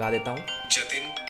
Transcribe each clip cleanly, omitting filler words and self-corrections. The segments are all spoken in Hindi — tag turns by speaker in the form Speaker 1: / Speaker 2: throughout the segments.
Speaker 1: लगा देता हूँ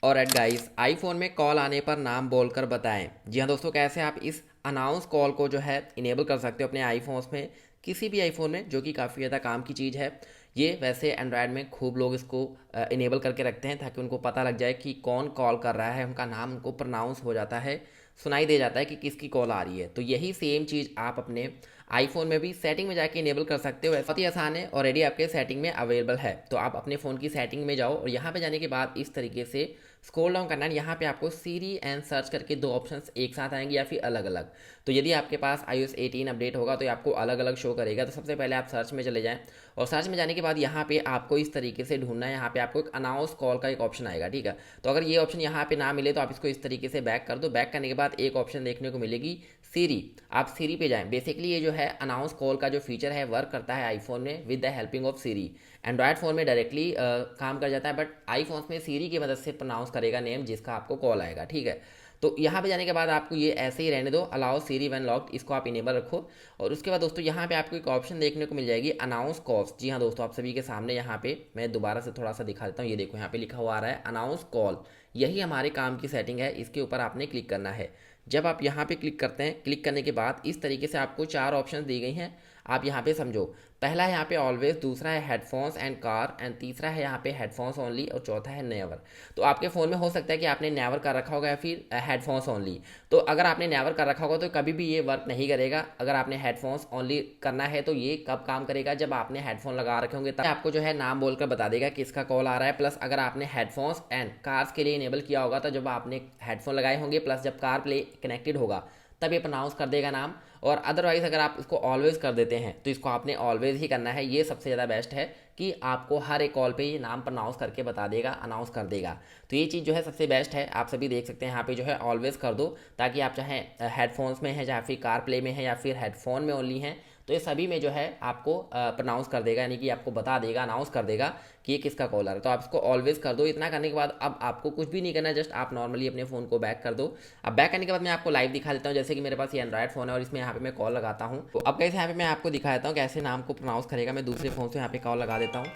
Speaker 1: और एट गाइस आईफोन में कॉल आने पर नाम बोलकर बताएं। जी हाँ दोस्तों, कैसे आप इस अनाउंस कॉल को जो है इनेबल कर सकते हो अपने आईफोन्स में, किसी भी आईफोन में, जो कि काफ़ी ज़्यादा काम की चीज़ है। ये वैसे एंड्रॉयड में खूब लोग इसको इनेबल करके रखते हैं ताकि उनको पता लग जाए कि कौन कॉल कर रहा है, उनका नाम उनको प्रोनाउंस हो जाता है, सुनाई दे जाता है कि किसकी कॉल आ रही है। तो यही सेम चीज़ आप अपने आईफोन में भी सेटिंग में जाके इनेबल कर सकते हो। बहुत ही आसान है, ऑलरेडी आपके सेटिंग में अवेलेबल है। तो आप अपने फ़ोन की सेटिंग में जाओ और यहाँ पे जाने के बाद इस तरीके से स्क्रॉल डाउन करना है। यहाँ पे आपको सीरी एंड सर्च करके दो ऑप्शंस एक साथ आएंगे या फिर अलग अलग। तो यदि आपके पास iOS 18 अपडेट होगा तो ये आपको अलग अलग शो करेगा। तो सबसे पहले आप सर्च में चले जाएं और सर्च में जाने के बाद यहाँ पे आपको इस तरीके से ढूंढना है। यहाँ पे आपको एक अनाउंस कॉल का एक ऑप्शन आएगा, ठीक है। तो अगर ये ऑप्शन यहाँ पे ना मिले तो आप इसको इस तरीके से बैक कर दो। बैक करने के बाद एक ऑप्शन देखने को मिलेगी सीरी। आप सीरी पे जाएं। बेसिकली ये जो है अनाउंस कॉल का जो फीचर है वर्क करता है आईफोन में with the helping of Siri. Android phone में डायरेक्टली काम कर जाता है, बट आईफोन में सीरी की मदद से प्रोनाउंस करेगा नेम जिसका आपको कॉल आएगा, ठीक है। तो यहाँ पे जाने के बाद आपको ये ऐसे ही रहने दो, अलाउ सीरी व्हेन लॉक्ड, इसको आप इनेबल रखो। और उसके बाद दोस्तों यहाँ पे आपको एक ऑप्शन देखने को मिल जाएगी अनाउंस कॉल्स। जी हाँ दोस्तों, आप सभी के सामने यहाँ पे मैं दोबारा से थोड़ा सा दिखा देता हूँ। ये देखो यहाँ पे लिखा हुआ आ रहा है अनाउंस कॉल। यही हमारे काम की सेटिंग है, इसके ऊपर आपने क्लिक करना है। जब आप यहाँ पे क्लिक करते हैं, क्लिक करने के बाद इस तरीके से आपको चार ऑप्शन दी गई हैं। आप यहाँ पे समझो, पहला है यहाँ पे ऑलवेज, दूसरा है हेडफोन्स एंड कार, एंड तीसरा है यहाँ पे हेडफोन्स ओनली, और चौथा है नेवर। तो आपके फ़ोन में हो सकता है कि आपने नेवर कर रखा होगा या फिर हेडफोन्स ओनली। तो अगर आपने नेवर कर रखा होगा तो कभी भी ये वर्क नहीं करेगा। अगर आपने हेडफोन्स ओनली करना है तो ये कब काम करेगा, जब आपने हेडफोन लगा रखे होंगे तब आपको जो है नाम बोलकर बता देगा किसका कॉल आ रहा है। प्लस अगर आपने हेडफोन्स एंड कार्स के लिए इनेबल किया होगा तो जब आपने हेडफोन लगाए होंगे प्लस जब कार प्ले कनेक्टेड होगा तब ये प्रोनाउंस कर देगा नाम। और अदरवाइज़ अगर आप इसको ऑलवेज कर देते हैं तो इसको आपने ऑलवेज ही करना है। ये सबसे ज़्यादा बेस्ट है कि आपको हर एक कॉल पे ये नाम प्रोनाउंस करके बता देगा, अनाउंस कर देगा। तो ये चीज़ जो है सबसे बेस्ट है। आप सभी देख सकते हैं यहाँ पे जो है ऑलवेज कर दो, ताकि आप चाहे हेडफोन्स में है या फिर कार प्ले में है या फिर हेडफोन में ओनली हैं, तो ये सभी में जो है आपको प्रोनाउंस कर देगा, यानी कि आपको बता देगा, अनाउंस कर देगा कि ये किसका कॉल आ रहा है। तो आप इसको ऑलवेज कर दो। इतना करने के बाद अब आपको कुछ भी नहीं करना है, जस्ट आप नॉर्मली अपने फ़ोन को बैक कर दो। अब बैक करने के बाद मैं आपको लाइव दिखा देता हूँ। जैसे कि मेरे पास ये एंड्रॉयड फ़ोन है और इसमें यहाँ पे मैं कॉल लगाता हूँ। तो अब कैसे यहाँ पे मैं आपको दिखा देता हूँ कैसे नाम को प्रोनाउंस करेगा। मैं दूसरे फ़ोन से यहाँ पे कॉल लगा देता हूँ।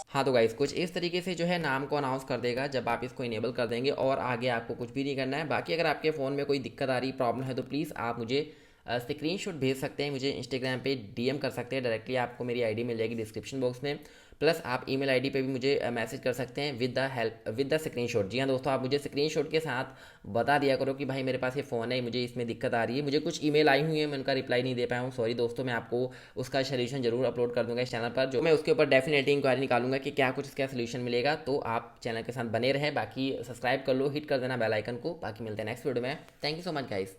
Speaker 1: हाँ तो गाइस कुछ इस तरीके से जो है नाम को अनाउंस कर देगा जब आप इसको इनेबल कर देंगे, और आगे आपको कुछ भी नहीं करना है। बाकी अगर आपके फ़ोन में कोई दिक्कत आ रही, प्रॉब्लम है, तो प्लीज़ आप मुझे स्क्रीनशॉट भेज सकते हैं, मुझे इंस्टाग्राम पे डीएम कर सकते हैं। डायरेक्टली आपको मेरी आईडी मिल जाएगी डिस्क्रिप्शन बॉक्स में। प्लस आप ईमेल आईडी पे भी मुझे मैसेज कर सकते हैं विद द स्क्रीनशॉट। जी हाँ दोस्तों, आप मुझे स्क्रीनशॉट के साथ बता दिया करो कि भाई मेरे पास ये फ़ोन है, मुझे इसमें दिक्कत आ रही है। मुझे कुछ ईमेल आई हुई है, मैं उनका रिप्लाई नहीं दे पाया हूँ, सॉरी दोस्तों। मैं आपको उसका सोल्यूशन जरूर अपलोड कर दूंगा इस चैनल पर, जो मैं उसके ऊपर डेफिनेटली इंक्वायरी निकालूंगा कि क्या कुछ इसका सोल्यूशन मिलेगा। तो आप चैनल के साथ बने रहें। बाकी सब्सक्राइब कर लो, हिट कर देना बेल आइकन को। बाकी मिलते हैं नेक्स्ट वीडियो में। Thank you so much guys.